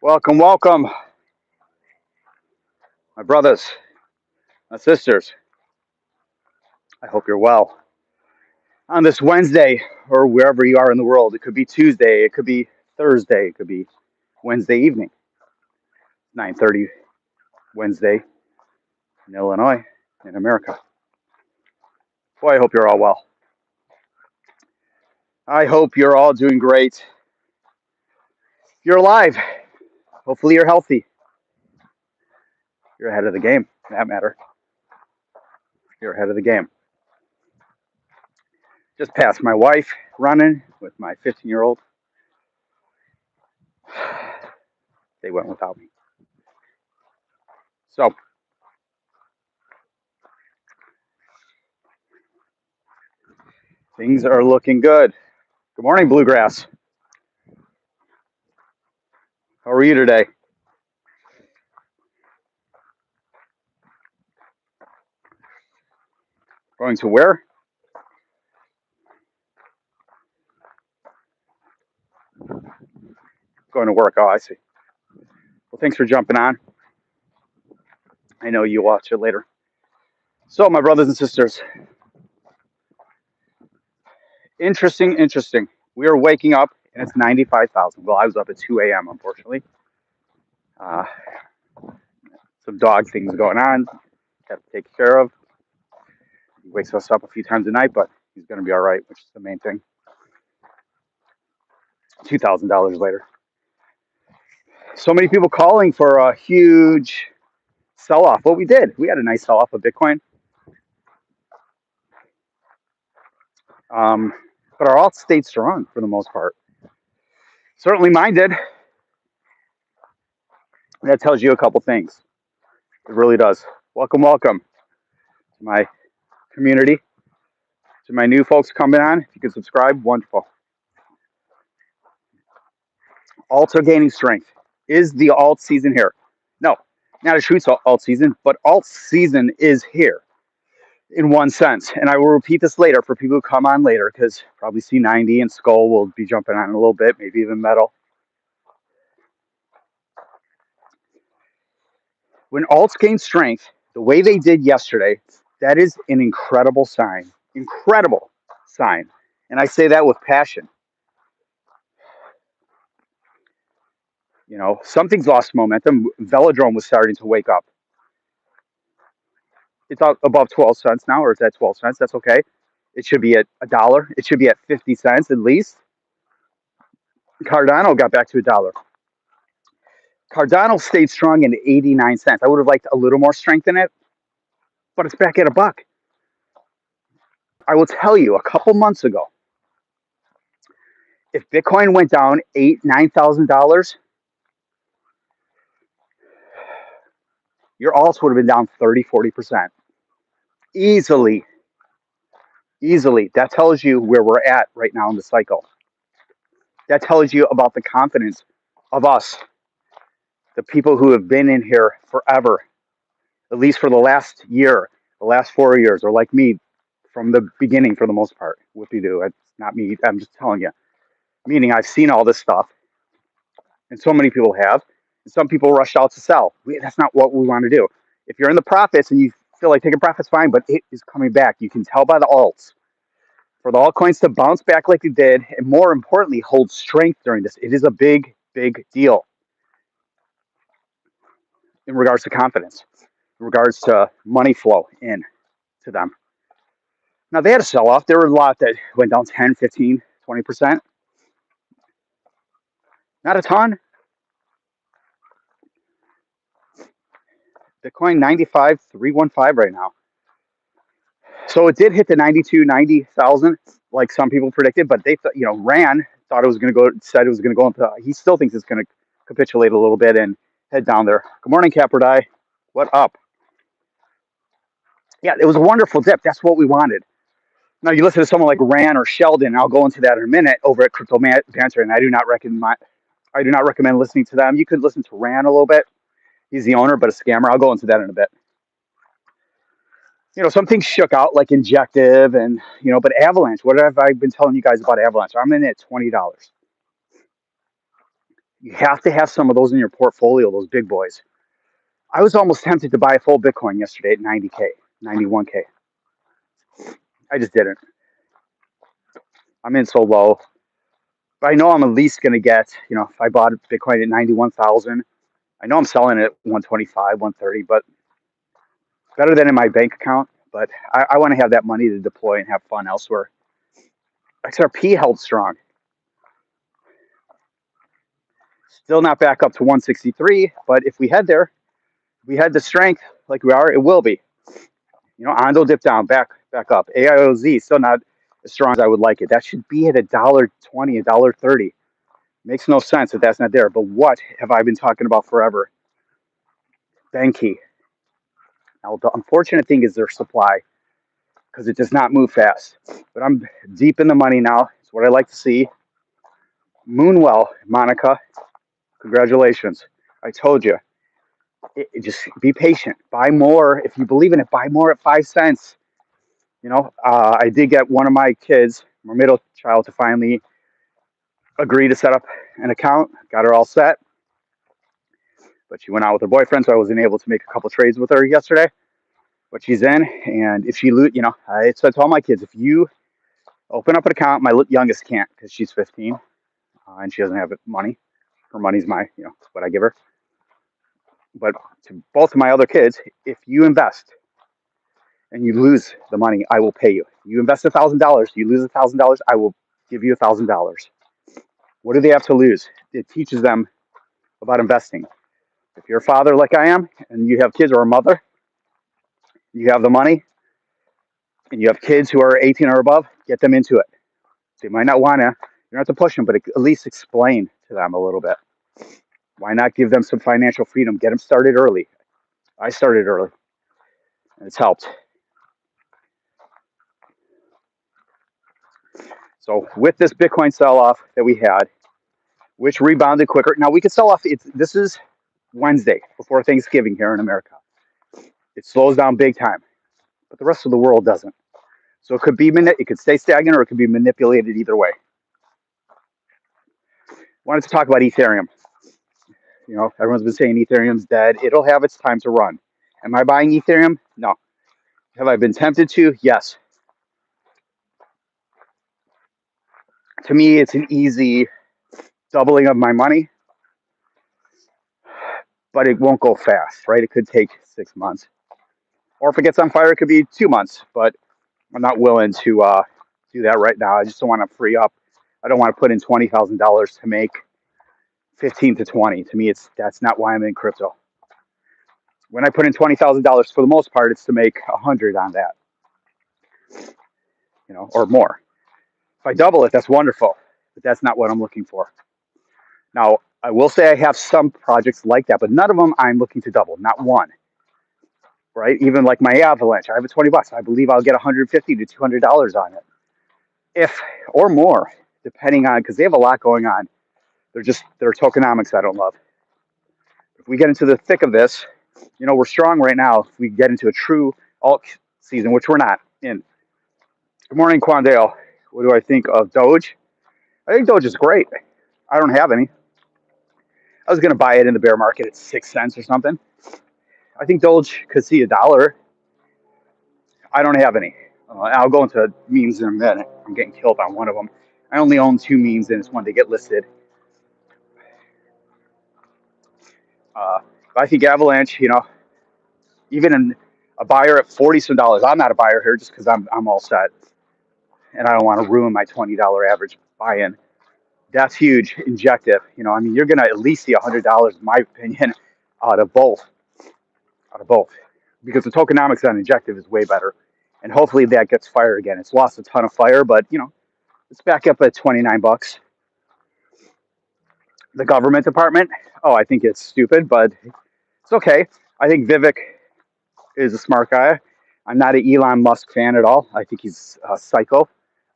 Welcome, welcome, my brothers, my sisters. I hope you're well. On this Wednesday, or wherever you are in the world, it could be Tuesday, it could be Thursday, it could be Wednesday evening, 9:30 Wednesday in Illinois, in America. Boy, I hope you're all well. I hope you're all doing great. You're alive. Hopefully, you're healthy. You're ahead of the game, for that matter. You're ahead of the game. Just passed my wife running with my 15-year-old. They went without me. So, things are looking good. Good morning, Bluegrass. How are you today? Going to where? Going to work. Oh, I see. Well, thanks for jumping on. I know you watch it later. So, my brothers and sisters, interesting. We are waking up and it's 95,000. Well, I was up at 2 a.m., unfortunately. Uh, some dog things going on. Have to take care of. He wakes us up a few times a night, but he's going to be all right, which is the main thing. $2,000 later. So many people calling for a huge sell off. Well, we did. We had a nice sell off of Bitcoin. But our alt stayed strong for the most part. Certainly mine did. That tells you a couple things. It really does. Welcome, welcome to my community, to my new folks coming on. If you can subscribe, wonderful. Alts are gaining strength. Is the alt season here? No, not a true alt season, but alt season is here in one sense. And I will repeat this later for people who come on later, because probably C90 and Skull will be jumping on in a little bit, maybe even Metal. When alts gain strength, the way they did yesterday, that is an incredible sign. Incredible sign. And I say that with passion. You know, something's lost momentum. Velodrome was starting to wake up. It's up above 12 cents now, or it's at 12 cents. That's okay. It should be at a dollar. It should be at 50 cents at least. Cardano got back to a dollar. Cardano stayed strong in 89 cents. I would have liked a little more strength in it, but it's back at a buck. I will tell you, a couple months ago, if Bitcoin went down $9,000, your alts would have been down 30-40%. Easily. That tells you where we're at right now in the cycle. That tells you about the confidence of us, the people who have been in here forever, at least for the last year, the last 4 years, or like me from the beginning for the most part. What we do, it's not me. I'm just telling you. Meaning I've seen all this stuff, and so many people have. And some people rush out to sell. That's not what we want to do. If you're in the profits and you feel like taking profits, fine, but it is coming back. You can tell by the alts. For the altcoins to bounce back like it did, and more importantly, hold strength during this, it is a big deal in regards to confidence, in regards to money flow in to them. Now, they had a sell-off. There were a lot that went down 10, 15, 20%. Not a ton. Bitcoin 95,315 right now. So it did hit the 90,000 like some people predicted, but they thought it was going to go, said it was going to go into, he still thinks it's going to capitulate a little bit and head down there. Good morning, Capradai. What up? Yeah, it was a wonderful dip. That's what we wanted. Now you listen to someone like Rand or Sheldon. I'll go into that in a minute over at Crypto Banter, and I do not recommend listening to them. You could listen to Rand a little bit. He's the owner, but a scammer. I'll go into that in a bit. You know, some things shook out like Injective and, but Avalanche, what have I been telling you guys about Avalanche? I'm in at $20. You have to have some of those in your portfolio, those big boys. I was almost tempted to buy a full Bitcoin yesterday at 90K, 91K. I just didn't. I'm in so low. But I know I'm at least going to get, if I bought Bitcoin at 91,000, I know I'm selling it at 125, 130, but better than in my bank account. But I want to have that money to deploy and have fun elsewhere. XRP held strong. Still not back up to 163, but if we head there, we had the strength like we are, it will be. Ondo dipped down, back up. AIOZ still not as strong as I would like it. That should be at $1.20, $1.30. Makes no sense that that's not there. But what have I been talking about forever? Benki. Now, the unfortunate thing is their supply because it does not move fast. But I'm deep in the money now. It's what I like to see. Moonwell, Monica, congratulations. I told you. Just be patient. Buy more. If you believe in it, buy more at 5 cents. I did get one of my kids, my middle child, to finally agree to set up an account. Got her all set. But she went out with her boyfriend, so I wasn't able to make a couple trades with her yesterday. But she's in, and if she lose, I said to all my kids, if you open up an account, my youngest can't because she's 15 and she doesn't have money. Her money's what I give her. But to both of my other kids, if you invest and you lose the money, I will pay you. You invest $1,000, you lose $1,000, I will give you $1,000. What do they have to lose? It teaches them about investing. If you're a father like I am, and you have kids, or a mother, you have the money, and you have kids who are 18 or above, get them into it. They might not want to. You don't have to push them, but at least explain to them a little bit. Why not give them some financial freedom? Get them started early. I started early, and it's helped. So with this Bitcoin sell-off that we had, which rebounded quicker. Now we could sell off. This is Wednesday before Thanksgiving here in America. It slows down big time, but the rest of the world doesn't. So it could stay stagnant or it could be manipulated either way. Wanted to talk about Ethereum. Everyone's been saying Ethereum's dead. It'll have its time to run. Am I buying Ethereum? No. Have I been tempted to? Yes. To me, it's an easy doubling of my money, but it won't go fast, right? It could take 6 months. Or if it gets on fire, it could be 2 months, but I'm not willing to do that right now. I just don't want to free up. I don't want to put in $20,000 to make 15 to 20. To me, that's not why I'm in crypto. When I put in $20,000, for the most part, it's to make 100 on that, or more. If I double it, that's wonderful, but that's not what I'm looking for. Now, I will say I have some projects like that, but none of them I'm looking to double, not one. Right? Even like my Avalanche, I have a $20. I believe I'll get $150 to $200 on it, or more, depending on, because they have a lot going on. They're tokenomics I don't love. If we get into the thick of this, we're strong right now. If we get into a true alt season, which we're not in. Good morning, Quandale. What do I think of Doge? I think Doge is great. I don't have any. I was going to buy it in the bear market at 6 cents or something. I think Doge could see $1. I don't have any. I'll go into memes in a minute. I'm getting killed on one of them. I only own 2 memes, and it's when they get listed. I think Avalanche, even a buyer at 40 some dollars. I'm not a buyer here just because I'm all set, and I don't want to ruin my $20 average buy-in. That's huge, injective. You're going to at least see $100, in my opinion, out of both, because the tokenomics on injective is way better, and hopefully that gets fire again. It's lost a ton of fire, but it's back up at $29. The government department, I think it's stupid, but it's okay. I think Vivek is a smart guy. I'm not an Elon Musk fan at all. I think he's a psycho.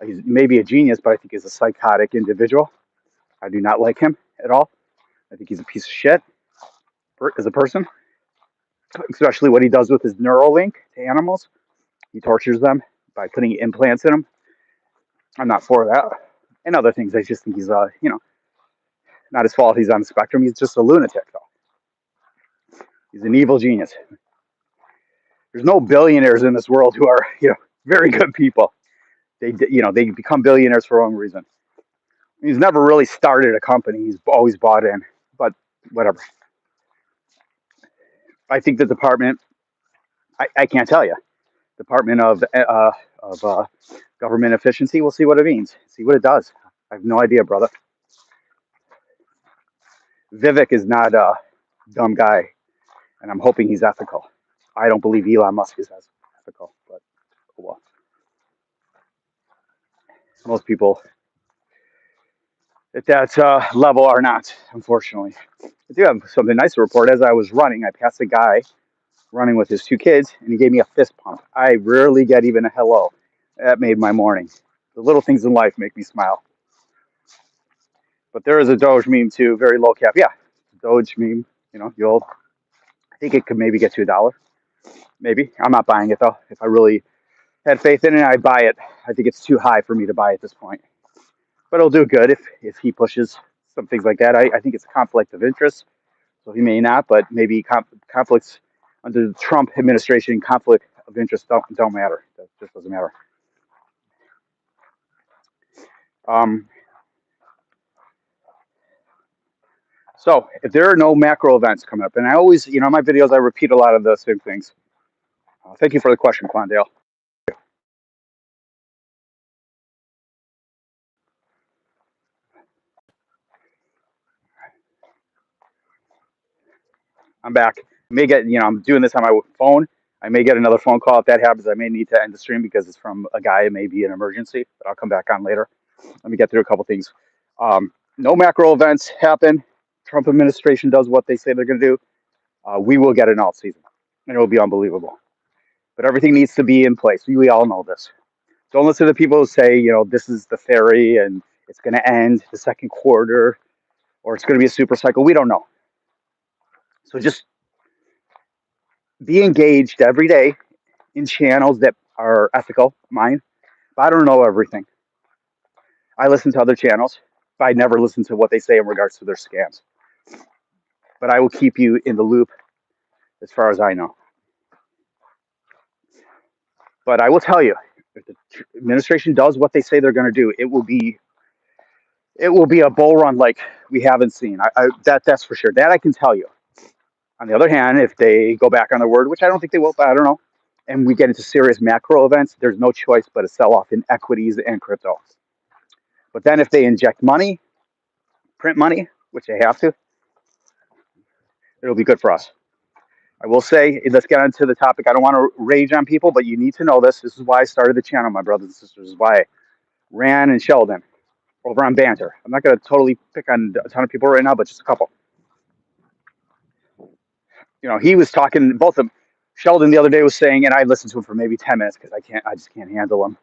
He's maybe a genius, but I think he's a psychotic individual. I do not like him at all. I think he's a piece of shit as a person, especially what he does with his Neuralink to animals. He tortures them by putting implants in them. I'm not for that. And other things, I just think he's, not Not his fault. He's on the spectrum. He's just a lunatic, though. He's an evil genius. There's no billionaires in this world who are, very good people. They become billionaires for their own reason. He's never really started a company. He's always bought in, but whatever. I think the department, I can't tell you, Department of Government Efficiency. We'll see what it means. See what it does. I have no idea, brother. Vivek is not a dumb guy, and I'm hoping he's ethical. I don't believe Elon Musk is as ethical, but oh well. Most people at that level are not, unfortunately. I do have something nice to report. As I was running, I passed a guy running with his two kids, and he gave me a fist pump. I rarely get even a hello. That made my morning. The little things in life make me smile. But there is a Doge meme too, very low cap. Yeah, Doge meme. I think it could maybe get to $1. Maybe. I'm not buying it though. If I really had faith in it, I'd buy it. I think it's too high for me to buy at this point. But it'll do good if he pushes some things like that. I think it's a conflict of interest, so he may not. But maybe conflicts under the Trump administration, conflict of interest don't matter. That just doesn't matter. So if there are no macro events coming up, and I always, in my videos, I repeat a lot of the same things. Thank you for the question, Quandale. I'm back. I may get, I'm doing this on my phone. I may get another phone call. If that happens, I may need to end the stream because it's from a guy. It may be an emergency, but I'll come back on later. Let me get through a couple things. No macro events happen. Trump administration does what they say they're going to do. We will get an alt season, and it will be unbelievable. But everything needs to be in place. We all know this. Don't listen to people who say, this is the theory and it's going to end the second quarter or it's going to be a super cycle. We don't know. So just be engaged every day in channels that are ethical, mine. But I don't know everything. I listen to other channels, but I never listen to what they say in regards to their scams. But I will keep you in the loop as far as I know. But I will tell you, if the administration does what they say they're going to do, it will be a bull run like we haven't seen. That's for sure. That I can tell you. On the other hand, if they go back on their word, which I don't think they will, but I don't know, and we get into serious macro events, there's no choice but a sell-off in equities and crypto. But then if they inject money, print money, which they have to, it'll be good for us. I will say, let's get into the topic. I don't want to rage on people, but you need to know this. This is why I started the channel, my brothers and sisters. This is why Ran and Sheldon over on Banter. I'm not going to totally pick on a ton of people right now, but just a couple. He was talking, both of them. Sheldon the other day was saying, and I listened to him for maybe 10 minutes because I just can't handle him.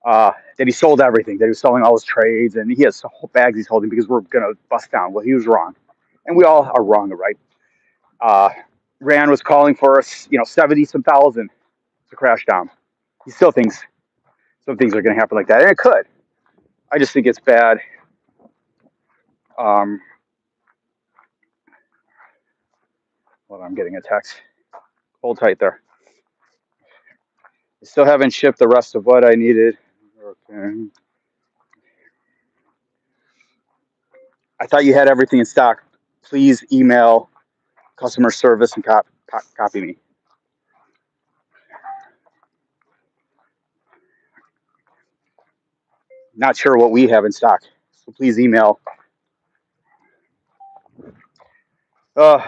That he sold everything, that he was selling all his trades, and he has whole bags he's holding because we're going to bust down. Well, he was wrong. And we all are wrong, right? Rand was calling for us, 70-some thousand to crash down. He still thinks some things are going to happen like that, and it could. I just think it's bad. Hold on, I'm getting a text. Hold tight there. I still haven't shipped the rest of what I needed. Okay. I thought you had everything in stock. Please email customer service and copy me. Not sure what we have in stock, so please email.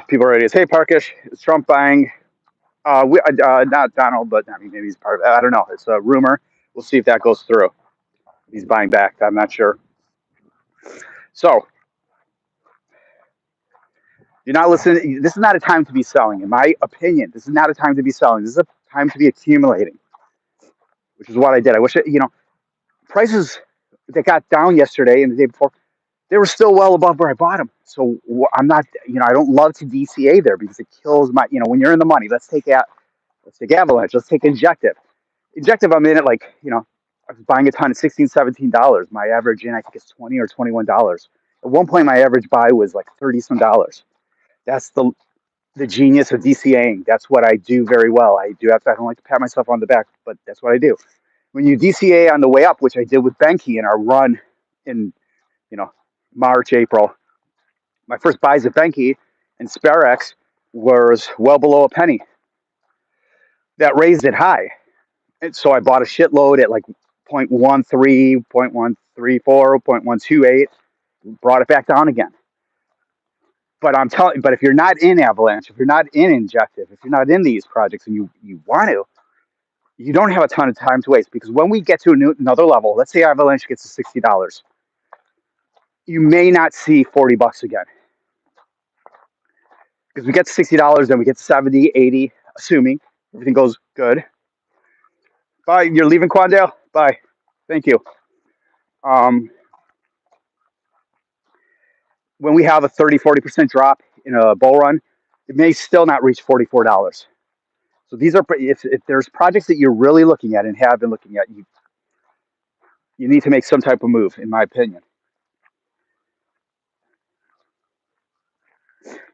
People are ready. Hey, Parkish, is Trump buying? Not Donald, but I mean, maybe he's part of it. I don't know. It's a rumor. We'll see if that goes through. He's buying back. I'm not sure. So, you're not listening. This is not a time to be selling, in my opinion. This is not a time to be selling. This is a time to be accumulating, which is what I did. I wish, prices that got down yesterday and the day before, they were still well above where I bought them. So I'm not, I don't love to DCA there because it kills my, when you're in the money. Let's take Avalanche. Let's take Injective. Injective, I'm in at I was buying a ton at $16, $17. My average in, I think, is $20 or $21. At one point, my average buy was like 30 some dollars. That's the genius of DCAing. That's what I do very well. I do have to, I don't like to pat myself on the back, but that's what I do. When you DCA on the way up, which I did with Benke in our run in, you know, March, April, my first buys at Benke and SpareX was well below a penny. That raised it high. And so I bought a shitload at like 0.13, 0.134, 0.128, brought it back down again. But if you're not in Avalanche, if you're not in Injective, if you're not in these projects and you want to, you don't have a ton of time to waste, because when we get to another level, let's say Avalanche gets to $60, you may not see $40 again. Because we get to $60, then we get to 70, 80, assuming everything goes good. Bye. You're leaving, Quandale? Bye. Thank you. When we have a 30, 40% drop in a bull run, it may still not reach $44. So these are, if there's projects that you're really looking at and have been looking at, you need to make some type of move, in my opinion.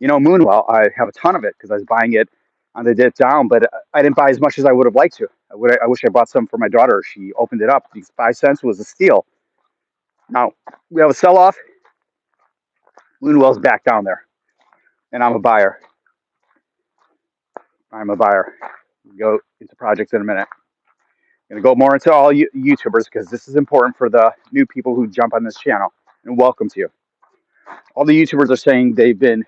Moonwell, I have a ton of it because I was buying it on the dip down, but I didn't buy as much as I would have liked to. I wish I bought some for my daughter. She opened it up. These 5 cents was a steal. Now we have a sell-off. Moonwell's back down there, and I'm a buyer. We'll go into projects in a minute. I'm going to go more into all YouTubers because this is important for the new people who jump on this channel, and welcome to you. All the YouTubers are saying they've been,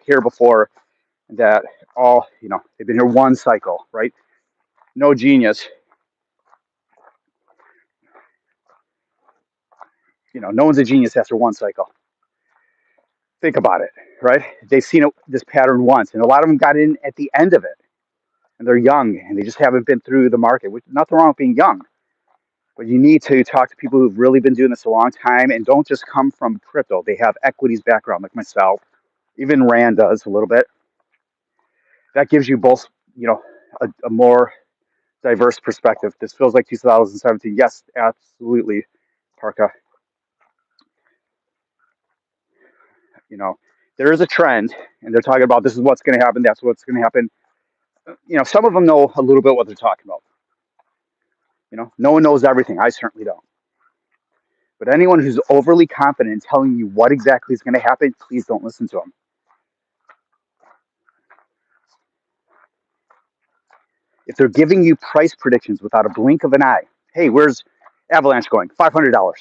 here before, that they've been here one cycle, right? No genius. No one's a genius after one cycle. Think about it, right? They've seen this pattern once, and a lot of them got in at the end of it, and they're young, and they just haven't been through the market. Which, nothing wrong with being young, but you need to talk to people who've really been doing this a long time, and don't just come from crypto. They have equities background, like myself. Even Rand does a little bit. That gives you both, a more diverse perspective. This feels like 2017. Yes, absolutely, Parka. There is a trend, and they're talking about this is what's going to happen. That's what's going to happen. Some of them know a little bit what they're talking about. No one knows everything. I certainly don't. But anyone who's overly confident in telling you what exactly is going to happen, please don't listen to them. If they're giving you price predictions without a blink of an eye, hey, where's Avalanche going? $500.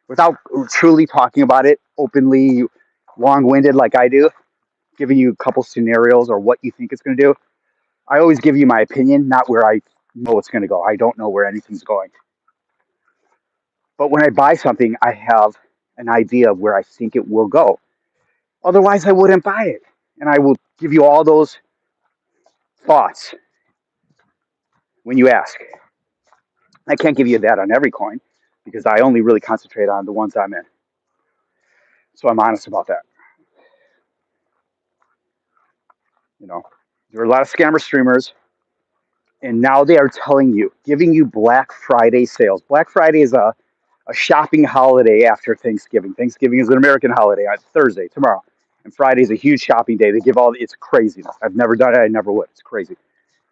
Without truly talking about it openly, long-winded like I do, giving you a couple scenarios or what you think it's going to do. I always give you my opinion, not where I know it's going to go. I don't know where anything's going. But when I buy something, I have an idea of where I think it will go. Otherwise, I wouldn't buy it. And I will give you all those thoughts when you ask. I can't give you that on every coin because I only really concentrate on the ones I'm in. So I'm honest about that. There are a lot of scammer streamers, and now they are giving you Black Friday sales. Black Friday is a shopping holiday after Thanksgiving. Thanksgiving is an American holiday on Thursday, tomorrow. And Friday is a huge shopping day. They give it's craziness. I've never done it. I never would. It's crazy.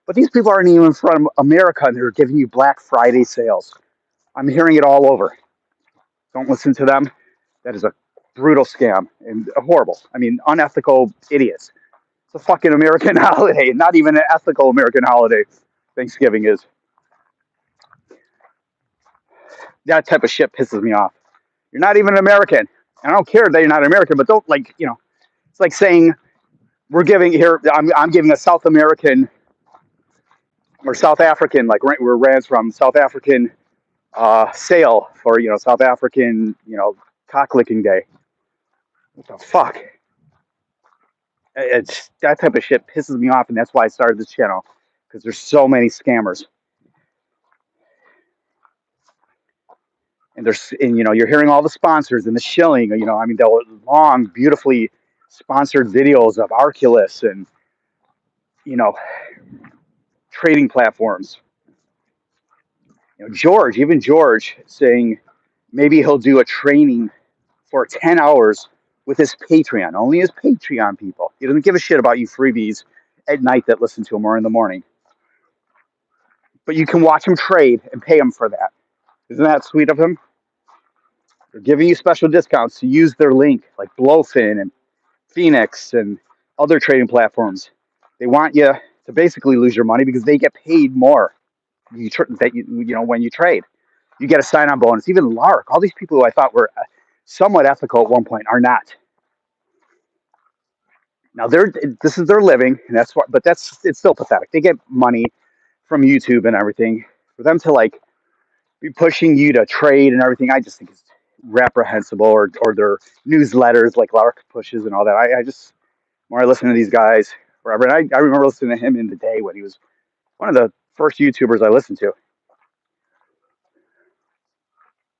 But these people aren't even from America, and they're giving you Black Friday sales. I'm hearing it all over. Don't listen to them. That is a brutal scam and horrible. Unethical idiots. It's a fucking American holiday, not even an ethical American holiday. Thanksgiving is. That type of shit pisses me off. You're not even American. I don't care that you're not American, but don't it's like saying we're giving here. I'm giving a South American or South African, like where Rand's from, South African sale for South African cock licking day. What the fuck? It's that type of shit pisses me off, and that's why I started this channel, because there's so many scammers. And you're hearing all the sponsors and the shilling. The long, beautifully sponsored videos of Arculus and trading platforms. George saying maybe he'll do a training for 10 hours with his Patreon, only his Patreon people. He doesn't give a shit about you freebies at night that listen to him or in the morning. But you can watch him trade and pay him for that. Isn't that sweet of him? They're giving you special discounts to use their link, like Blowfin and Phoenix and other trading platforms. They want you to basically lose your money because they get paid more. When you trade, you get a sign-on bonus. Even Lark, all these people who I thought were somewhat ethical at one point are not. Now this is their living, and that's what. But it's still pathetic. They get money from YouTube and everything. For them to like be pushing you to trade and everything, I just think it's reprehensible. Or their newsletters like Lark pushes and all that. I just when I listen to these guys forever, and I remember listening to him in the day when he was one of the first YouTubers I listened to.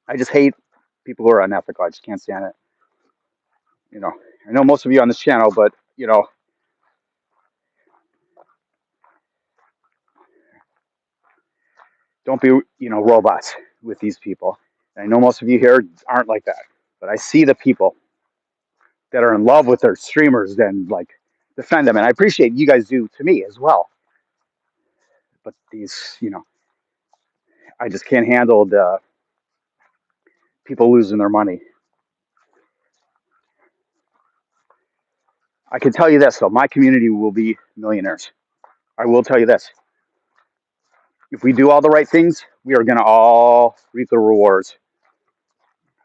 I just hate people who are unethical. I just can't stand it. I know most of you on this channel, but don't be robots with these people. And I know most of you here aren't like that, but I see the people that are in love with their streamers and like defend them, and I appreciate you guys do to me as well. But these, I just can't handle the people losing their money. I can tell you this though, my community will be millionaires. I will tell you this. If we do all the right things, we are going to all reap the rewards.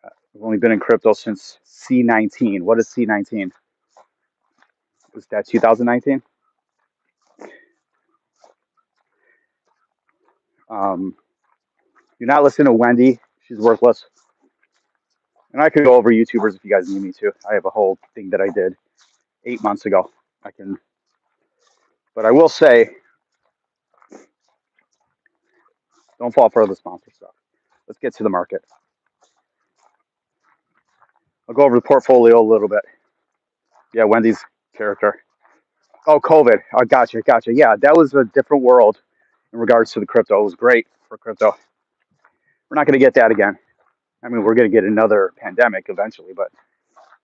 I've only been in crypto since C19. What is C19? Was that 2019? You're not listening to Wendy. She's worthless. And I could go over YouTubers if you guys need me to. I have a whole thing that I did 8 months ago. But I will say, don't fall for the sponsor stuff. Let's get to the market. I'll go over the portfolio a little bit. Yeah, Wendy's character. Oh, COVID. Oh, gotcha. Yeah, that was a different world in regards to the crypto. It was great for crypto. We're not going to get that again. I mean, we're going to get another pandemic eventually, but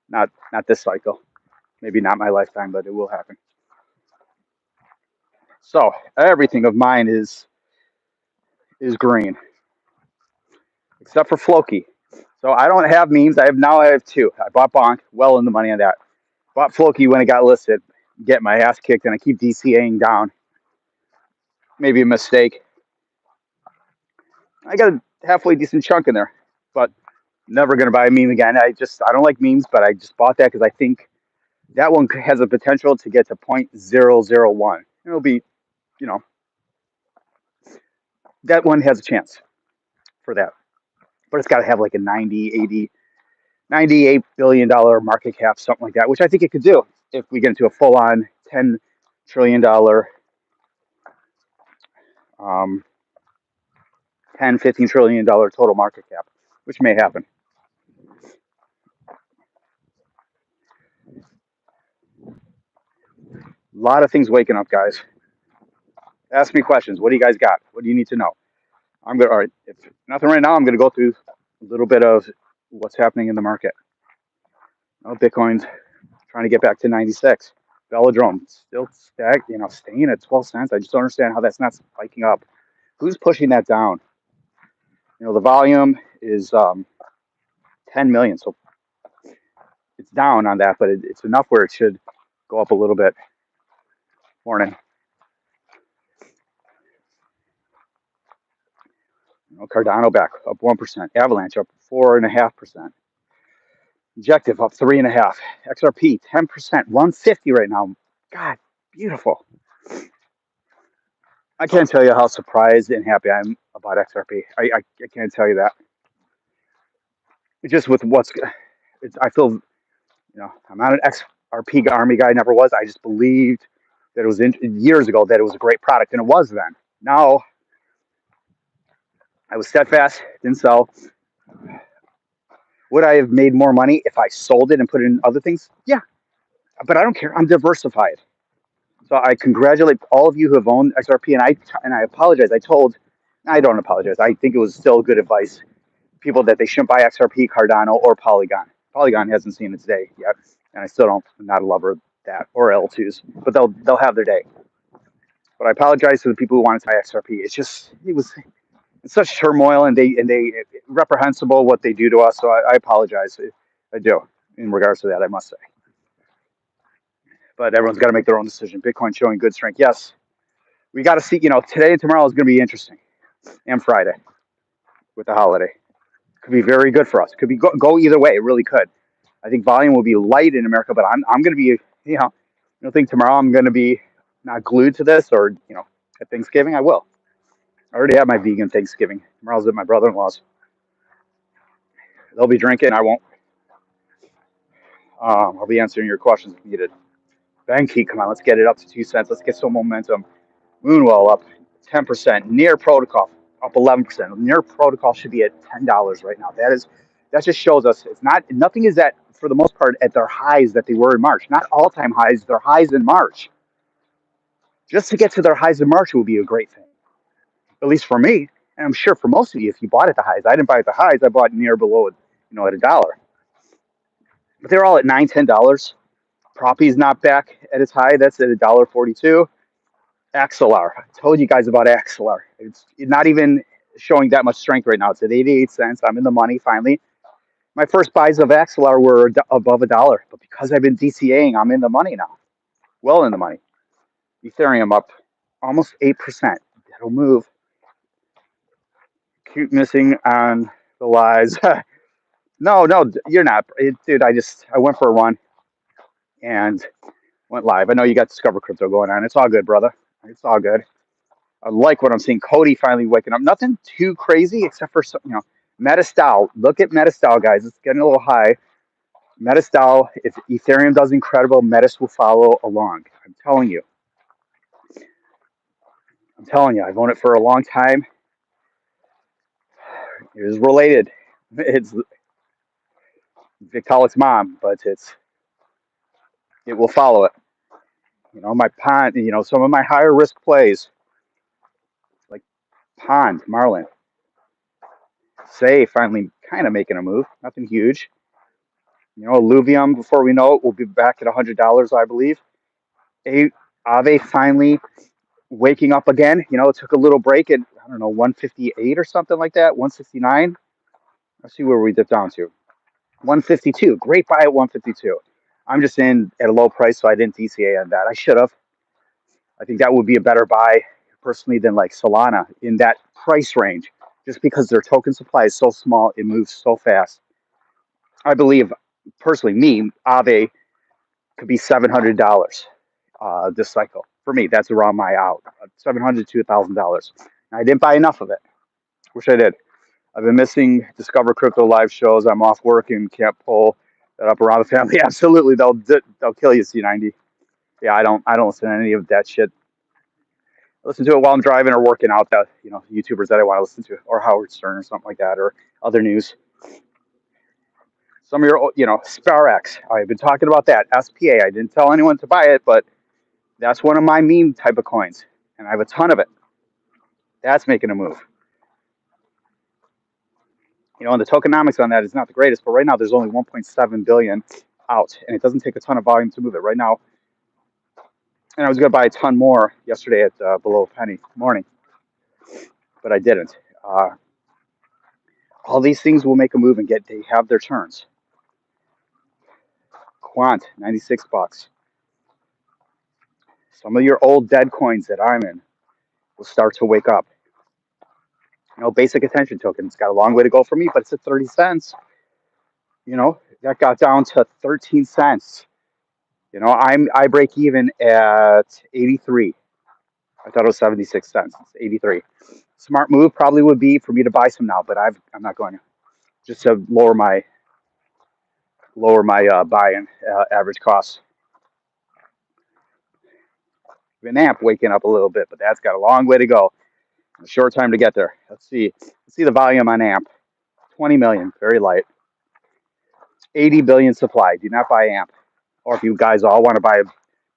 not this cycle. Maybe not my lifetime, but it will happen. So everything of mine is green, except for Floki. So I don't have memes. I have two. I bought Bonk, well in the money on that. Bought Floki when it got listed, get my ass kicked, and I keep DCAing down. Maybe a mistake. I got a halfway decent chunk in there, but never gonna buy a meme again. I don't like memes, but I just bought that because I think that one has a potential to get to 0.001. It'll be, that one has a chance for that, but it's got to have like a 90, 80, $98 billion market cap, something like that, which I think it could do if we get into a full-on $10 trillion, 10, $15 trillion total market cap, which may happen. A lot of things waking up, guys. Ask me questions. What do you guys got? What do you need to know? All right, if nothing right now, I'm going to go through a little bit of what's happening in the market. Bitcoin's trying to get back to 96. Velodrome still staying at 12 cents. I just don't understand how that's not spiking up. Who's pushing that down? The volume is 10 million, so it's down on that, but it's enough where it should go up a little bit. Morning. Cardano back up 1%. Avalanche up 4.5%. Objective up 3.5%. XRP 10%. 150 right now. God, beautiful. I can't tell you how surprised and happy I am about XRP. I can't tell you that. It's just with I feel, I'm not an XRP army guy. Never was. I just believed that it was years ago that it was a great product, and it was then. Now, I was steadfast, didn't sell. Would I have made more money if I sold it and put it in other things? Yeah, but I don't care. I'm diversified. So I congratulate all of you who have owned XRP, and I apologize. I don't apologize. I think it was still good advice. People that they shouldn't buy XRP, Cardano, or Polygon. Polygon hasn't seen its day yet, and I still don't. I'm not a lover of that or L2s, but they'll have their day. But I apologize to the people who wanted to buy XRP. It was in such turmoil, and they reprehensible what they do to us. So I apologize. I do in regards to that. I must say. But everyone's got to make their own decision. Bitcoin showing good strength. Yes, we got to see. Today and tomorrow is going to be interesting, and Friday with the holiday could be very good for us. Could be go either way. It really could. I think volume will be light in America, but I'm going to be I don't think tomorrow I'm going to be not glued to this or at Thanksgiving I will. I already have my vegan Thanksgiving. Tomorrow's at my brother-in-law's. They'll be drinking. I won't. I'll be answering your questions if needed. Banky, come on, let's get it up to 2 cents. Let's get some momentum. Moonwell up 10%. Near Protocol up 11%. Near Protocol should be at $10 right now. That just shows us it's not nothing is at for the most part at their highs that they were in March. Not all-time highs, their highs in March. Just to get to their highs in March would be a great thing, at least for me, and I'm sure for most of you if you bought at the highs. I didn't buy at the highs. I bought near below, at $1. But they're all at $9, $10. Proppy's not back at its high. That's at $1.42. Axelar. I told you guys about Axelar. It's not even showing that much strength right now. It's at 88 cents. I'm in the money finally. My first buys of Axelar were above $1, but because I've been DCAing, I'm in the money now. Well in the money. Ethereum up almost 8%. That'll move. Keep missing on the lies. No, you're not. Dude, I went for a run and went live. I know you got Discover Crypto going on. It's all good, brother. It's all good. I like what I'm seeing. Cody finally waking up. Nothing too crazy except for Metastyle. Look at Metastyle, guys. It's getting a little high. Metastyle, if Ethereum does incredible, Metis will follow along. I'm telling you. I've owned it for a long time. It is related. It's Vitalik's mom, but it will follow it. My pond, some of my higher risk plays, like Pond, Marlin, Say finally kind of making a move. Nothing huge. Illuvium, before we know it, will be back at $100, I believe. Aave finally waking up again. It took a little break at, 158 or something like that, 169. Let's see where we dipped down to. 152. Great buy at 152. I'm just in at a low price, so I didn't DCA on that. I should have. I think that would be a better buy personally than like Solana in that price range, just because their token supply is so small, it moves so fast. I believe personally, Aave could be $700 this cycle. For me, that's around my out. $700 to $1,000. I didn't buy enough of it. Wish I did. I've been missing Discover Crypto live shows. I'm off work and can't pull that up around the family. Absolutely, they'll kill you, C90. Yeah, I don't listen to any of that shit. I listen to it while I'm driving or working out. That YouTubers that I want to listen to, or Howard Stern or something like that, or other news. Some of your, SparX. I've been talking about that. SPA. I didn't tell anyone to buy it, but that's one of my meme type of coins, and I have a ton of it. That's making a move. And the tokenomics on that is not the greatest, but right now there's only 1.7 billion out, and it doesn't take a ton of volume to move it right now. And I was going to buy a ton more yesterday at below a penny morning, but I didn't. All these things will make a move and they have their turns. Quant, $96. Some of your old dead coins that I'm in will start to wake up. Basic attention token. It's got a long way to go for me, but it's at 30 cents. That got down to 13 cents. I break even at 83. I thought it was 76 cents. It's 83. Smart move probably would be for me to buy some now, but I'm not going to. Just to lower my buy-in average costs. Amp waking up a little bit, but that's got a long way to go. A short time to get there. Let's see the volume on AMP. 20 million, very light. 80 billion supply. Do not buy AMP. Or if you guys all want to buy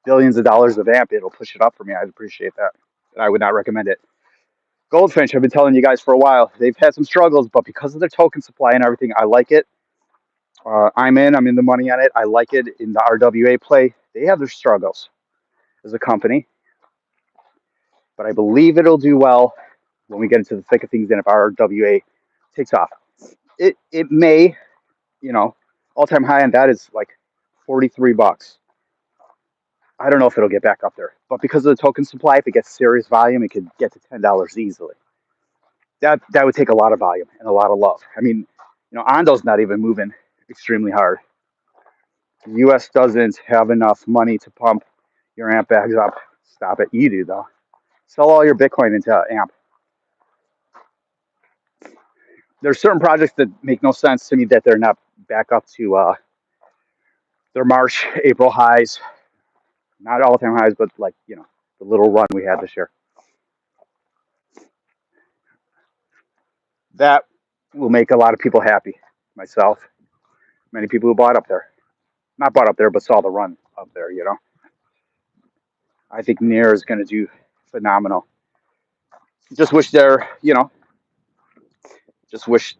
billions of dollars of AMP, it'll push it up for me. I'd appreciate that. I would not recommend it. Goldfinch, I've been telling you guys for a while. They've had some struggles, but because of their token supply and everything, I like it. I'm in the money on it. I like it in the RWA play. They have their struggles as a company, but I believe it'll do well when we get into the thick of things. And if RWA takes off, it may, you know, all time high on that is like $43. I don't know if it'll get back up there, but because of the token supply, if it gets serious volume, it could get to $10 easily. That would take a lot of volume and a lot of love. I mean, Ondo's not even moving extremely hard. The U.S. doesn't have enough money to pump your AMP bags up. Stop it. You do though. Sell all your Bitcoin into AMP. There's certain projects that make no sense to me that they're not back up to their March, April highs. Not all-time highs, but like, the little run we had this year. That will make a lot of people happy. Myself, many people who bought up there. Not bought up there, but saw the run up there, I think Near is going to do phenomenal. Just wish just wish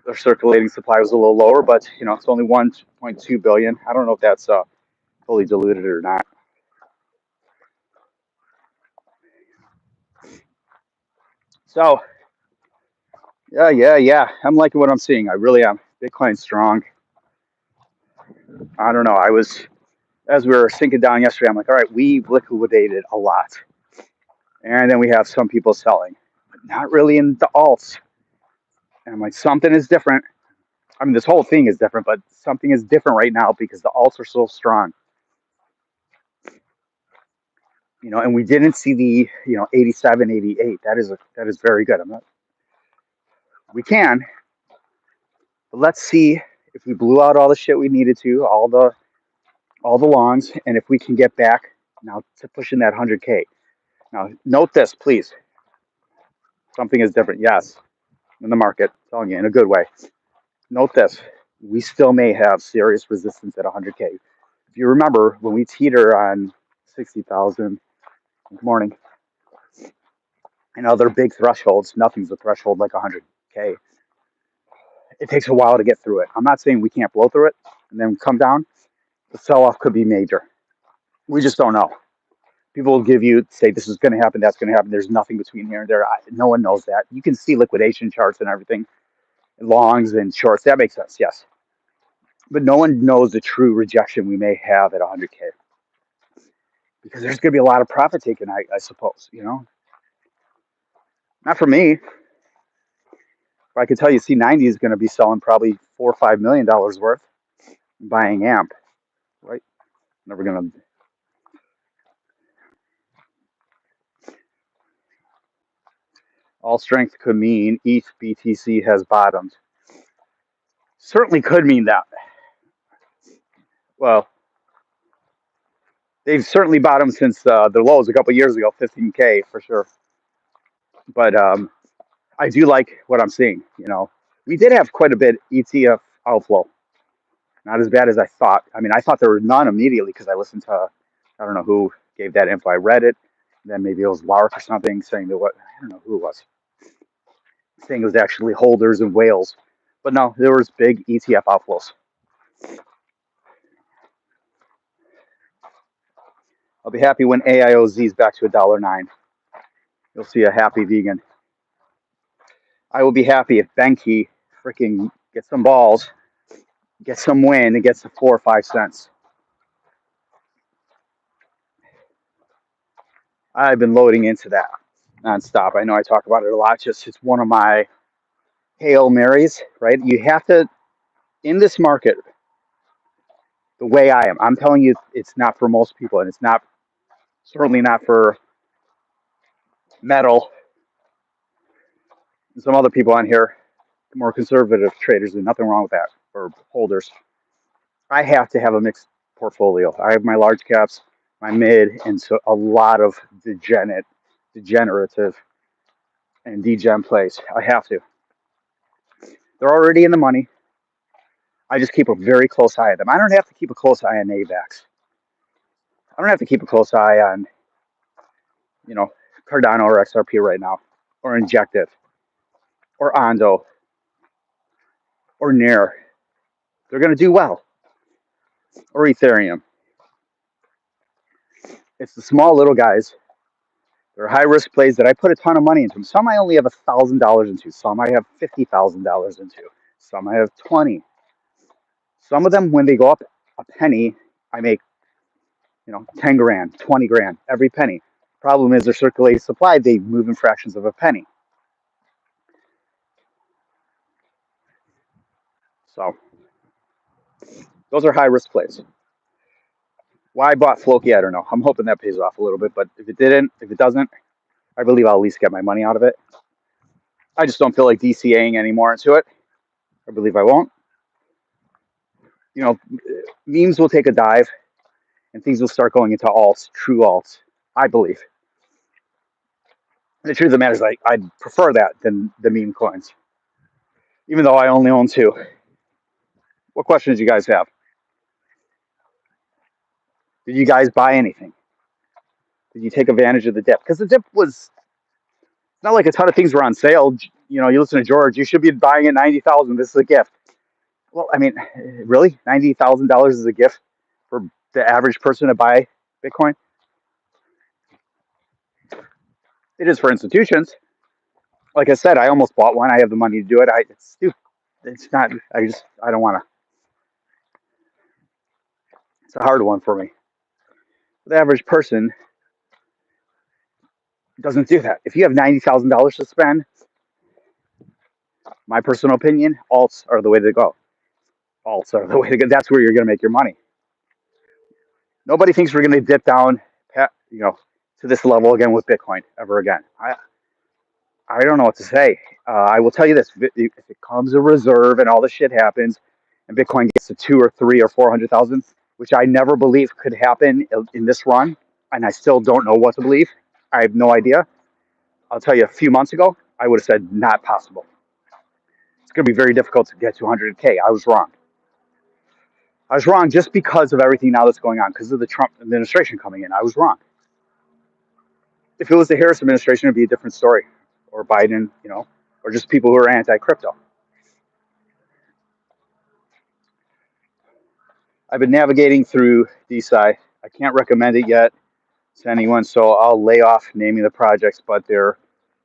their circulating supply was a little lower, but it's only 1.2 billion. I don't know if that's fully diluted or not. So yeah. I'm liking what I'm seeing. I really am. Bitcoin's strong. I don't know. As we were sinking down yesterday, I'm like, all right, we've liquidated a lot, and then we have some people selling, but not really in the alts. And I'm like, something is different. I mean, this whole thing is different, but something is different right now because the alts are so strong. And we didn't see the 87, 88. That is very good. We can, but let's see if we blew out all the shit we needed to, all the longs, and if we can get back now to pushing that 100K. Now, note this, please. Something is different. Yes, in the market, telling you in a good way. Note this. We still may have serious resistance at 100K. If you remember, when we teeter on 60,000, good morning, and other big thresholds, nothing's a threshold like 100K. It takes a while to get through it. I'm not saying we can't blow through it and then come down. The sell-off could be major. We just don't know. People will say this is going to happen, that's going to happen. There's nothing between here and there. No one knows that. You can see liquidation charts and everything, longs and shorts. That makes sense, yes. But no one knows the true rejection we may have at 100K. Because there's going to be a lot of profit taken, I suppose, Not for me. I could tell you C90 is going to be selling probably $4 or $5 million worth, buying AMP, right? Never going to. All strength could mean ETH BTC has bottomed. Certainly could mean that. Well, they've certainly bottomed since their lows a couple of years ago, 15K for sure. But I do like what I'm seeing. We did have quite a bit ETF outflow. Not as bad as I thought. I mean, I thought there were none immediately because I listened to, I don't know who gave that info. I read it. Then maybe it was Lark or something saying that I don't know who it was, saying it was actually holders in Wales. But no, there was big ETF outflows. I'll be happy when AIOZ is back to $1.09. You'll see a happy vegan. I will be happy if Benki freaking gets some balls, gets some win, and gets to 4 or 5 cents. I've been loading into that nonstop. I know I talk about it a lot. It's one of my Hail Marys, right? You have to, in this market, the way I am, I'm telling you, it's not for most people, and it's certainly not for Metal and some other people on here, more conservative traders. There's nothing wrong with that, or holders. I have to have a mixed portfolio. I have my large caps, my mid, and so a lot of degenerative, and degen plays. I have to. They're already in the money. I just keep a very close eye on them. I don't have to keep a close eye on AVAX. I don't have to keep a close eye on, Cardano or XRP right now, or Injective, or Ondo, or Near. They're going to do well. Or Ethereum. It's the small little guys. They're high risk plays that I put a ton of money into. Some I only have $1,000 into. Some I have $50,000 into. Some I have 20. Some of them, when they go up a penny, I make 10 grand, 20 grand every penny. Problem is, they're circulating supply. They move in fractions of a penny. So those are high risk plays. Why I bought Floki, I don't know. I'm hoping that pays off a little bit, but if it doesn't, I believe I'll at least get my money out of it. I just don't feel like DCAing anymore into it. I believe I won't. Memes will take a dive and things will start going into alts, true alts, I believe. And the truth of the matter is, I'd prefer that than the meme coins, even though I only own 2. What questions do you guys have? Did you guys buy anything? Did you take advantage of the dip? Because the dip was not like a ton of things were on sale. You listen to George, you should be buying at 90,000. This is a gift. Well, I mean, really? $90,000 is a gift for the average person to buy Bitcoin? It is for institutions. Like I said, I almost bought one. I have the money to do it. It's stupid. It's not, I don't want to. It's a hard one for me. The average person doesn't do that. If you have $90,000 to spend, my personal opinion, alts are the way to go. Alts are the way to go. That's where you're going to make your money. Nobody thinks we're going to dip down, to this level again with Bitcoin ever again. I don't know what to say. I will tell you this: if it comes a reserve and all this shit happens, and Bitcoin gets to 2 or 3 or 400,000, which I never believed could happen in this run, and I still don't know what to believe. I have no idea. I'll tell you, a few months ago, I would have said not possible. It's going to be very difficult to get to 100K. I was wrong. I was wrong just because of everything now that's going on, because of the Trump administration coming in. I was wrong. If it was the Harris administration, it'd be a different story. Or Biden, or just people who are anti-crypto. I've been navigating through DeSci. I can't recommend it yet to anyone, so I'll lay off naming the projects, but there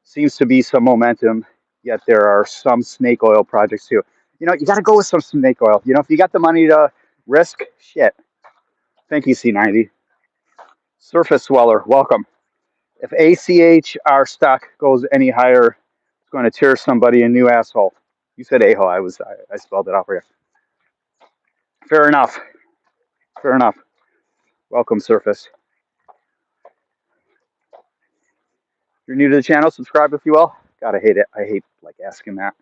seems to be some momentum, yet there are some snake oil projects too. You got to go with some snake oil. If you got the money to risk, shit. Thank you, C90. Surface Sweller, welcome. If ACHR stock goes any higher, it's going to tear somebody a new asshole. You said a-hole. I spelled it out for you. Fair enough. Fair enough. Welcome, Surface. If you're new to the channel, subscribe if you will. God, I hate it. I hate asking that.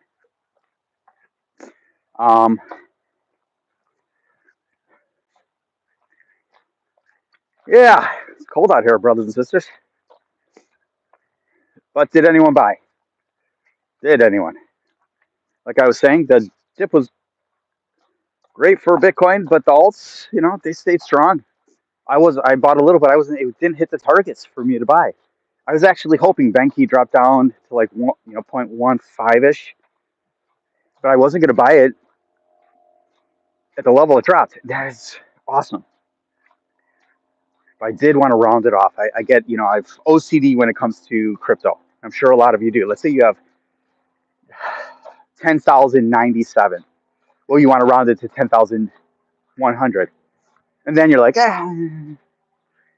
Yeah, it's cold out here, brothers and sisters. But did anyone buy? Did anyone? Like I was saying, the dip was great for Bitcoin, but the alts, they stayed strong. I bought a little, but it didn't hit the targets for me to buy. I was actually hoping Benki dropped down to 0.15-ish, but I wasn't going to buy it at the level it dropped. That is awesome. But I did want to round it off. I get, I've OCD when it comes to crypto. I'm sure a lot of you do. Let's say you have 10,097. Well, you want to round it to 10,100. And then you're like,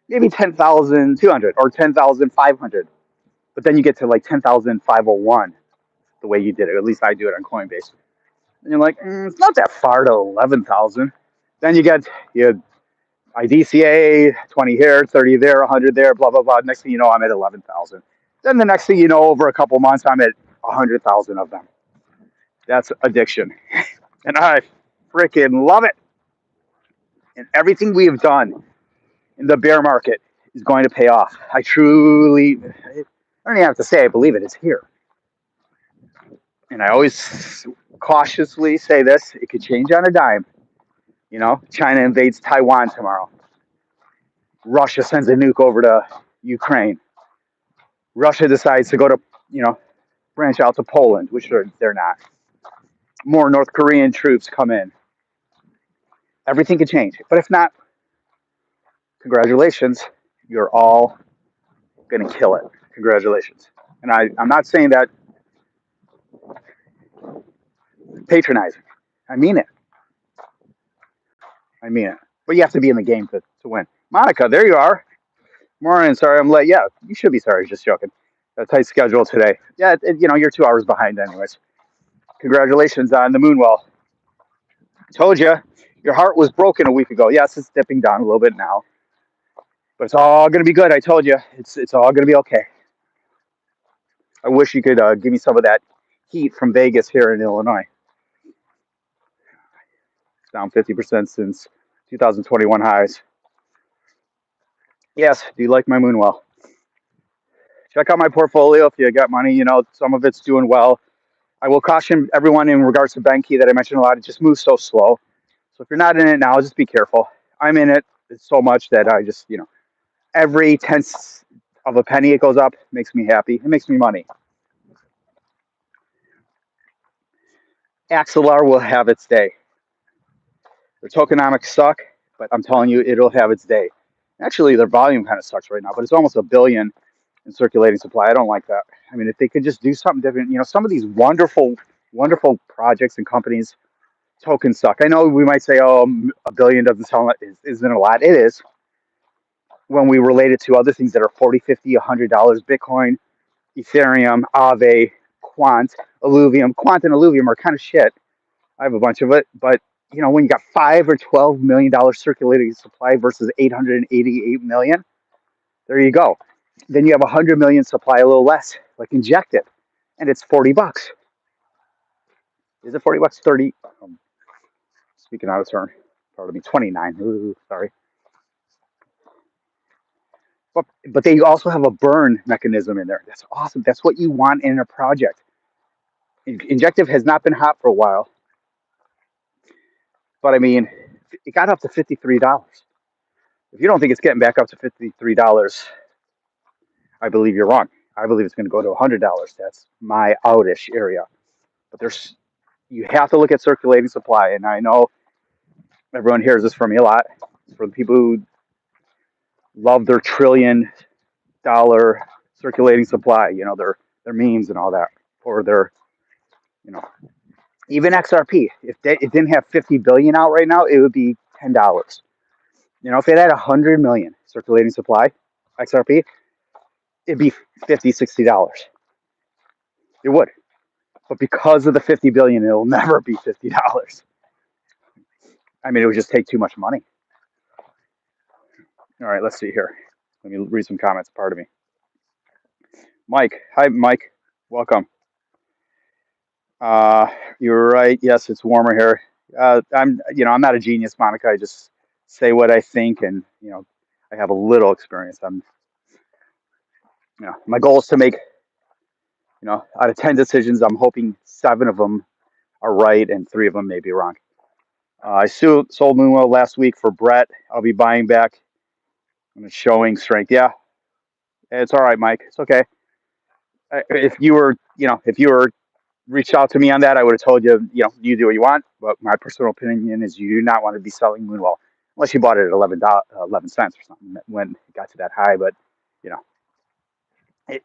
maybe 10,200 or 10,500. But then you get to 10,501 the way you did it. At least I do it on Coinbase. And you're like, it's not that far to 11,000. Then you get IDCA, 20 here, 30 there, 100 there, blah, blah, blah. Next thing you know, I'm at 11,000. Then the next thing you know, over a couple months, I'm at 100,000 of them. That's addiction. And I freaking love it. And everything we have done in the bear market is going to pay off. I don't even have to say I believe it. It's here. And I always cautiously say this, it could change on a dime. China invades Taiwan tomorrow. Russia sends a nuke over to Ukraine. Russia decides to go to, branch out to Poland, which they're not. More North Korean troops come in. Everything can change. But if not, congratulations. You're all going to kill it. Congratulations. And I'm not saying that patronizing. I mean it. I mean it. But you have to be in the game to win. Monica, there you are. Morning. Sorry I'm late. Yeah, you should be sorry. Just joking. A tight schedule today. Yeah, you're 2 hours behind, anyways. Congratulations on the Moonwell. Told you, your heart was broken a week ago. Yes, it's dipping down a little bit now, but it's all going to be good. I told you, it's all going to be okay. I wish you could give me some of that heat from Vegas here in Illinois. It's down 50% since 2021 highs. Yes, do you like my Moonwell? Check out my portfolio if you got money. Some of it's doing well. I will caution everyone in regards to Benki that I mentioned a lot. It just moves so slow. So if you're not in it now, just be careful. I'm in it so much that I just, every tenth of a penny it goes up makes me happy. It makes me money. Axelar will have its day. Their tokenomics suck, but I'm telling you, it'll have its day. Actually, their volume kind of sucks right now, but it's almost a billion in circulating supply. I don't like that. I mean, if they could just do something different, some of these wonderful, wonderful projects and companies, tokens suck. I know we might say, oh, a billion doesn't sound like isn't a lot. It is when we relate it to other things that are 40, 50, $100. Bitcoin, Ethereum, Aave, Quant, Illuvium. Quant and Illuvium are kind of shit. I have a bunch of it, but when you got $5 or $12 million circulating supply versus 888 million, there you go. Then you have 100 million supply, a little less, like Injective, and it's $40. Is it $40? 30. Speaking out of turn, pardon me, 29. Ooh, sorry. But they also have a burn mechanism in there. That's awesome. That's what you want in a project. Injective has not been hot for a while, but I mean, it got up to $53. If you don't think it's getting back up to $53, I believe you're wrong. I believe it's going to go to $100. That's my outish area. But you have to look at circulating supply, and I know everyone hears this from me a lot. For the people who love their $1 trillion circulating supply, their memes and all that, or their, even XRP. If it didn't have 50 billion out right now, it would be $10. If it had 100 million circulating supply, XRP, it'd be $50, $60. It would. But because of the 50 billion, it'll never be $50. I mean, it would just take too much money. All right, let's see here. Let me read some comments. Pardon me. Mike. Hi, Mike. Welcome. You're right. Yes, it's warmer here. I'm not a genius, Monica. I just say what I think, and I have a little experience. My goal is to make, out of 10 decisions, I'm hoping 7 of them are right and 3 of them may be wrong. I sold Moonwell last week for Brett. I'll be buying back. I'm showing strength. Yeah, it's all right, Mike. It's okay. If you were reached out to me on that, I would have told you, you do what you want. But my personal opinion is you do not want to be selling Moonwell unless you bought it at 11 cents or something when it got to that high. But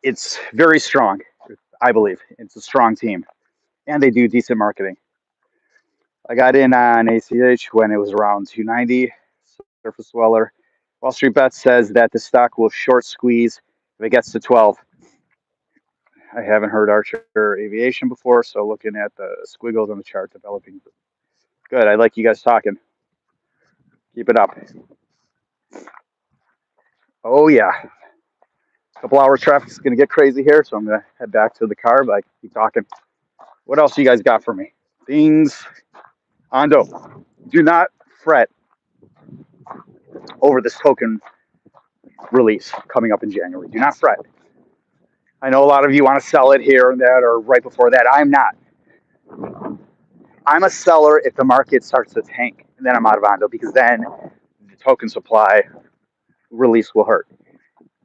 it's very strong. I believe it's a strong team, and they do decent marketing. I got in on ACH when it was around 290. Surface Dweller. Wall Street Bets says that the stock will short squeeze if it gets to 12. I haven't heard Archer Aviation before, so looking at the squiggles on the chart developing. Good. I like you guys talking. Keep it up. Oh, yeah. A couple hours traffic is going to get crazy here, so I'm going to head back to the car, but I keep talking. What else you guys got for me? Things. Ando, do not fret over this token release coming up in January. Do not fret. I know a lot of you want to sell it here and that or right before that. I'm not. I'm a seller if the market starts to tank, and then I'm out of Ando because then the token supply release will hurt.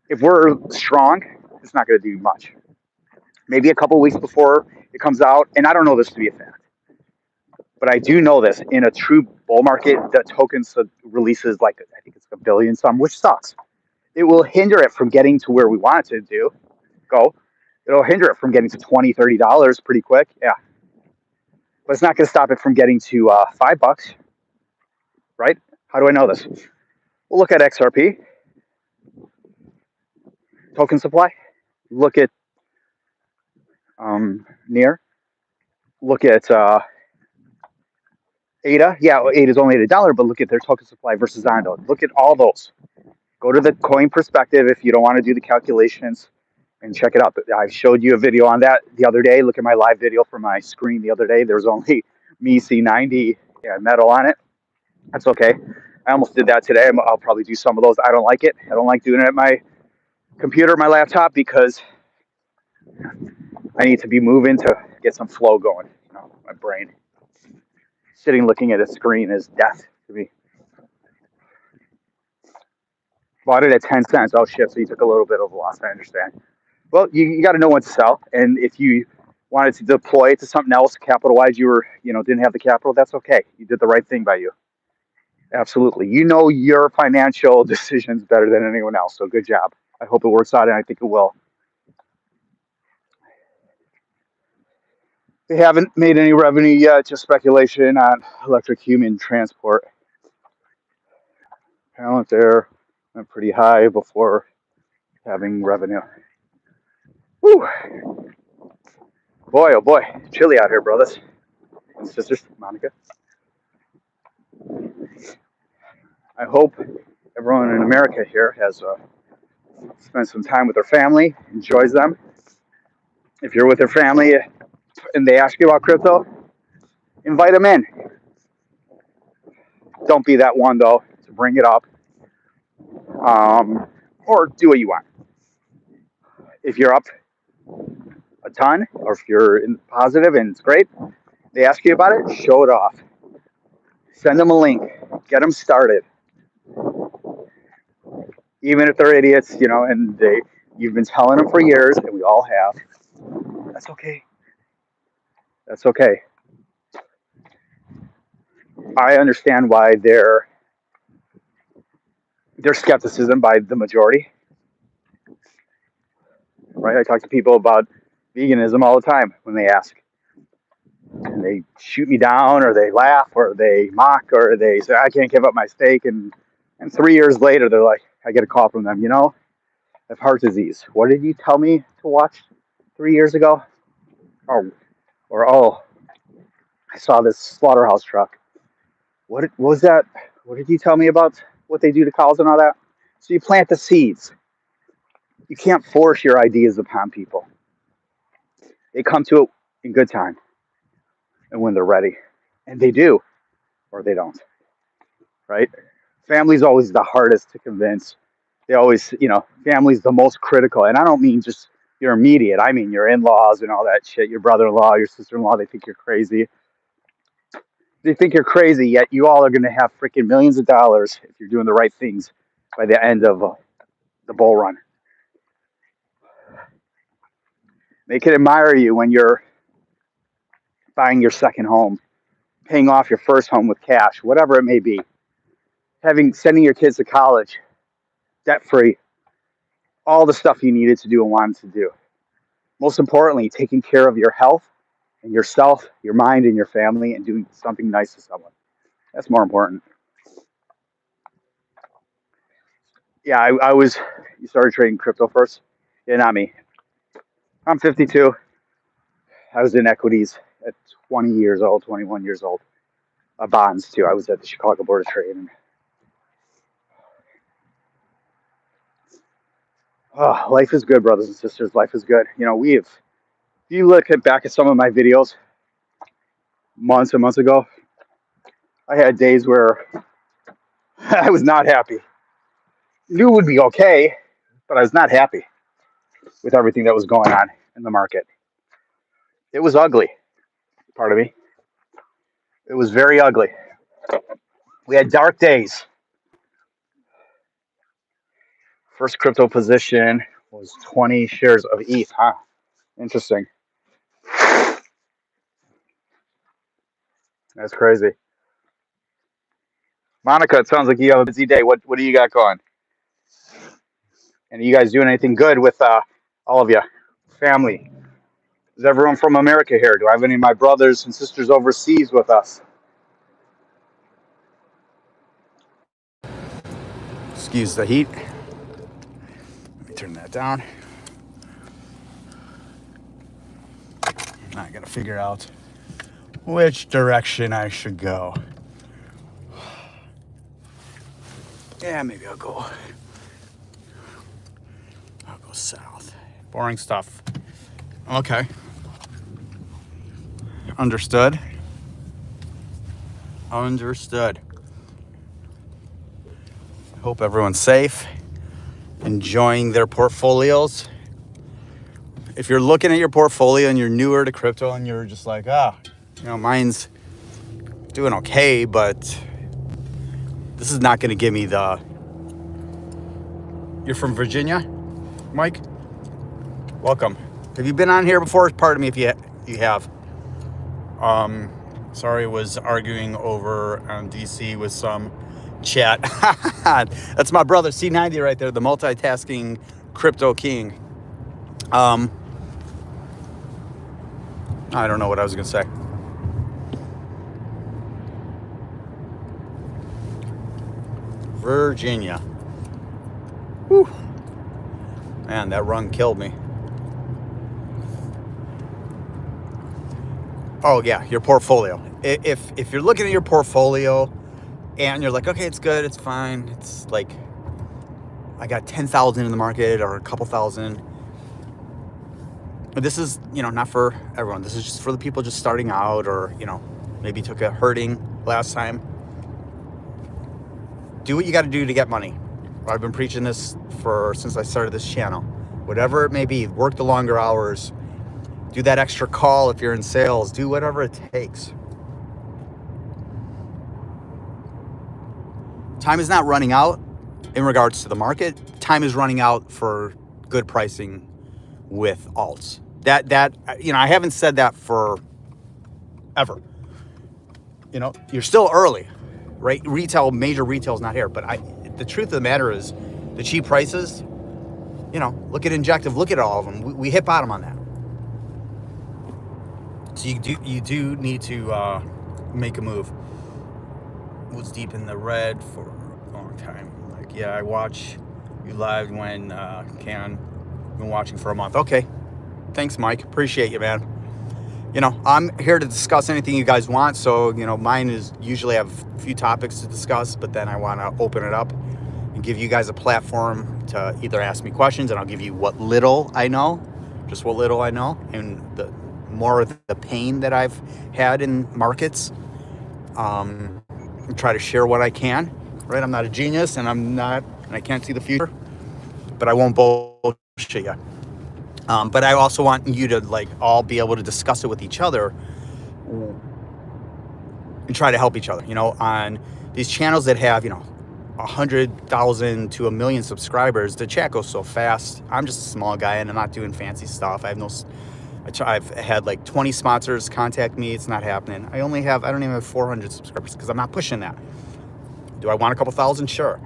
If we're strong, it's not going to do much. Maybe a couple weeks before it comes out, and I don't know this to be a fact. But I do know this in a true bull market, the tokens releases like I think it's a billion some, which sucks. It will hinder it from getting to where we want it to go. It'll hinder it from getting to $20, $30 pretty quick. Yeah, but it's not going to stop it from getting to $5, right? How do I know this? We'll look at XRP token supply. Look at Near. Look at ADA. Yeah, ADA is only at $1, but look at their token supply versus Ondo. Look at all those. Go to the coin perspective if you don't want to do the calculations and check it out. I showed you a video on that the other day. Look at my live video from my screen the other day. There was only me C90 metal on it. That's okay. I almost did that today. I'll probably do some of those. I don't like it. I don't like doing it at my computer, my laptop, because I need to be moving to get some flow going. You know, my brain. Sitting looking at a screen is death to me. Bought it at 10 cents. Oh shit, so you took a little bit of a loss. I understand. Well, you got to know when to sell. And if you wanted to deploy it to something else, capital-wise, didn't have the capital, that's okay. You did the right thing by you. Absolutely. You know your financial decisions better than anyone else, so good job. I hope it works out, and I think it will. They haven't made any revenue yet, just speculation on electric human transport. Talent there went pretty high before having revenue. Whew. Boy, oh boy, chilly out here, brothers and sisters. Monica. I hope everyone in America here has spent some time with their family, enjoys them. If you're with their family and they ask you about crypto, invite them in. Don't be that one, though, to bring it up. Or do what you want. If you're up a ton, or if you're in positive and it's great, they ask you about it, show it off. Send them a link. Get them started. Even if they're idiots, and you've been telling them for years, and we all have. That's okay. That's okay. I understand why there's skepticism by the majority. Right? I talk to people about veganism all the time when they ask. And they shoot me down, or they laugh, or they mock, or they say, I can't give up my steak. And 3 years later, they're like, I get a call from them, I have heart disease. What did you tell me to watch 3 years ago? Or I saw this slaughterhouse truck. What was that? What did you tell me about what they do to cows and all that? So you plant the seeds. You can't force your ideas upon people. They come to it in good time and when they're ready. And they do, or they don't. Right? Family's always the hardest to convince. They always, family's the most critical. And I don't mean just your immediate. I mean your in-laws and all that shit, your brother-in-law, your sister-in-law. They think you're crazy. They think you're crazy, yet you all are going to have freaking millions of dollars if you're doing the right things by the end of the bull run. They can admire you when you're buying your second home, paying off your first home with cash, whatever it may be, sending your kids to college, debt-free, all the stuff you needed to do and wanted to do. Most importantly, taking care of your health and yourself, your mind, and your family, and doing something nice to someone. That's more important. Yeah, you started trading crypto first? Yeah, not me. I'm 52. I was in equities at 20 years old, 21 years old. Bonds, too. I was at the Chicago Board of Trade. Life is good, brothers and sisters. Life is good. If you look back at some of my videos months and months ago, I had days where I was not happy. Knew it would be okay, but I was not happy with everything that was going on in the market. It was ugly, part of me. It was very ugly. We had dark days. First crypto position was 20 shares of ETH, huh? Interesting. That's crazy. Monica, it sounds like you have a busy day. What do you got going? And are you guys doing anything good with all of you? Family? Is everyone from America here? Do I have any of my brothers and sisters overseas with us? Excuse the heat. Let me turn that down. I gotta figure out which direction I should go. Yeah, maybe I'll go south. Boring stuff. Okay. Understood. Understood. I hope everyone's safe, enjoying their portfolios. If you're looking at your portfolio and you're newer to crypto and you're just like, mine's doing okay, but this is not going to give me the... You're from Virginia, Mike? Welcome. Have you been on here before? Pardon me if you have. Sorry, I was arguing over DC with some chat. That's my brother C90 right there, the multitasking crypto king. I don't know what I was gonna say. Virginia. Whew. Man, that run killed me. Oh yeah, your portfolio. If you're looking at your portfolio and you're like, okay, it's good, it's fine. It's like I got 10,000 in the market or a couple thousand. But this is, not for everyone. This is just for the people just starting out or, maybe took a hurting last time. Do what you got to do to get money. I've been preaching this since I started this channel. Whatever it may be, work the longer hours. Do that extra call if you're in sales. Do whatever it takes. Time is not running out in regards to the market. Time is running out for good pricing with alts. That I haven't said that for ever. You're still early, right? Major retail is not here. But the truth of the matter is the cheap prices, look at Injective, look at all of them. We hit bottom on that. So you do need to make a move. Was deep in the red for a long time. Like, yeah, I watch you live when can. Been watching for a month. Okay, thanks, Mike. Appreciate you, man. I'm here to discuss anything you guys want. So mine is usually have a few topics to discuss, but then I want to open it up and give you guys a platform to either ask me questions, and I'll give you what little I know, and the more of the pain that I've had in markets. And try to share what I can. Right? I'm not a genius, and I can't see the future, but I won't bullshit you. But I also want you to all be able to discuss it with each other and try to help each other. On these channels that have 100,000 to 1 million subscribers, the chat goes so fast. I'm just a small guy and I'm not doing fancy stuff. I've had 20 sponsors contact me. It's not happening. I don't even have 400 subscribers because I'm not pushing that. Do I want a couple thousand? Sure.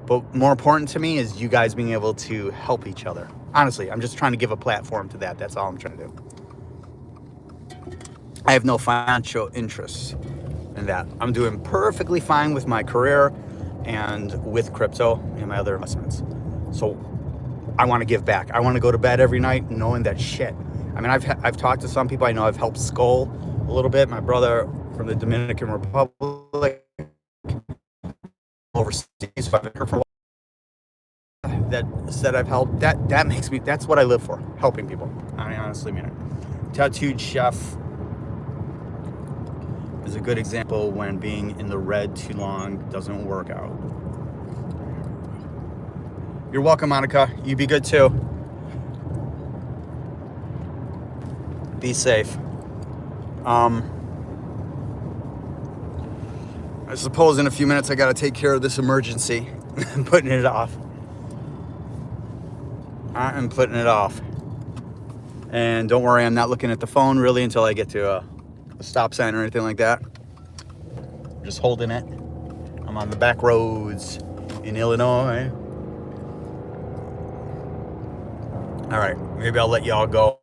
But more important to me is you guys being able to help each other. Honestly, I'm just trying to give a platform to that. That's all I'm trying to do. I have no financial interest in that. I'm doing perfectly fine with my career and with crypto and my other investments. So I want to give back. I want to go to bed every night knowing that shit. I mean, I've talked to some people. I know I've helped Skull a little bit. My brother from the Dominican Republic, overseas, so I've been here for a while. That said I've helped. That makes me. That's what I live for. Helping people. I honestly mean it. Tattooed Chef is a good example when being in the red too long doesn't work out. You're welcome, Monica. You be good too. Be safe. I suppose in a few minutes I got to take care of this emergency. I'm putting it off. And don't worry, I'm not looking at the phone really until I get to a stop sign or anything like that. just holding it. I'm on the back roads in Illinois. All right, maybe I'll let y'all go.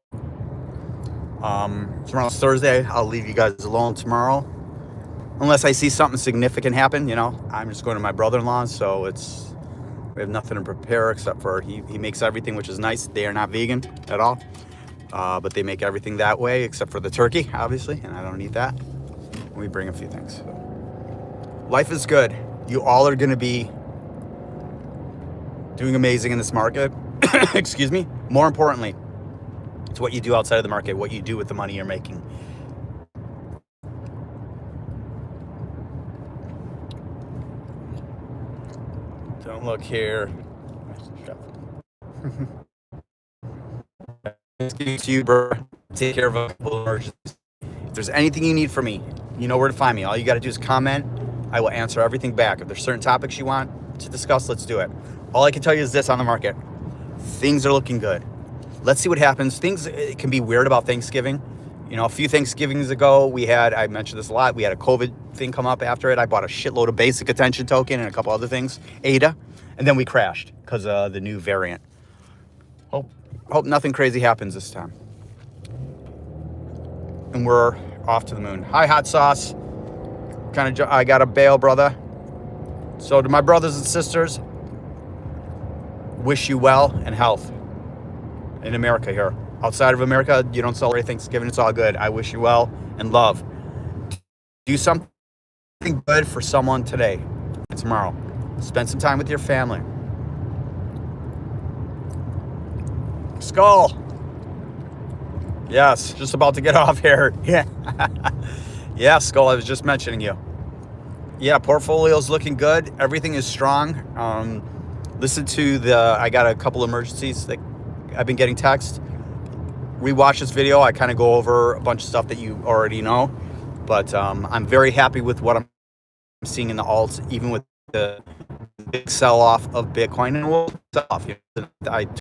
Tomorrow's Thursday. I'll leave you guys alone tomorrow. Unless I see something significant happen, you know. I'm just going to my brother-in-law's, so we have nothing to prepare except for he makes everything, which is nice. They are not vegan at all, but they make everything that way except for the turkey, obviously, and I don't eat that. We bring a few things. So, life is good. You all are going to be doing amazing in this market. Excuse me. More importantly, it's what you do outside of the market, what you do with the money you're making. Don't look here. It's you, bro. Take care of a couple of emergencies. If there's anything you need from me, you know where to find me. All you got to do is comment. I will answer everything back. If there's certain topics you want to discuss, let's do it. All I can tell you is this on the market. Things are looking good. Let's see what happens. Things it can be weird about Thanksgiving. You know, a few Thanksgivings ago, I mentioned this a lot, we had a COVID thing come up after it. I bought a shitload of basic attention token and a couple other things, ADA, and then we crashed because of the new variant. Hope nothing crazy happens this time. And we're off to the moon. Hi, hot sauce. I got a bail, brother. So to my brothers and sisters, wish you well and health in America here. Outside of America, you don't celebrate Thanksgiving. It's all good. I wish you well and love. Do something good for someone today and tomorrow. Spend some time with your family. Skull. Yes, just about to get off here. Yeah. Yeah, Skull, I was just mentioning you. Yeah, portfolio's looking good. Everything is strong. Listen to I got a couple emergencies that I've been getting text. Rewatch this video. I kind of go over a bunch of stuff that you already know. But I'm very happy with what I'm seeing in the alts, even with the big sell-off of Bitcoin. And we'll sell off. I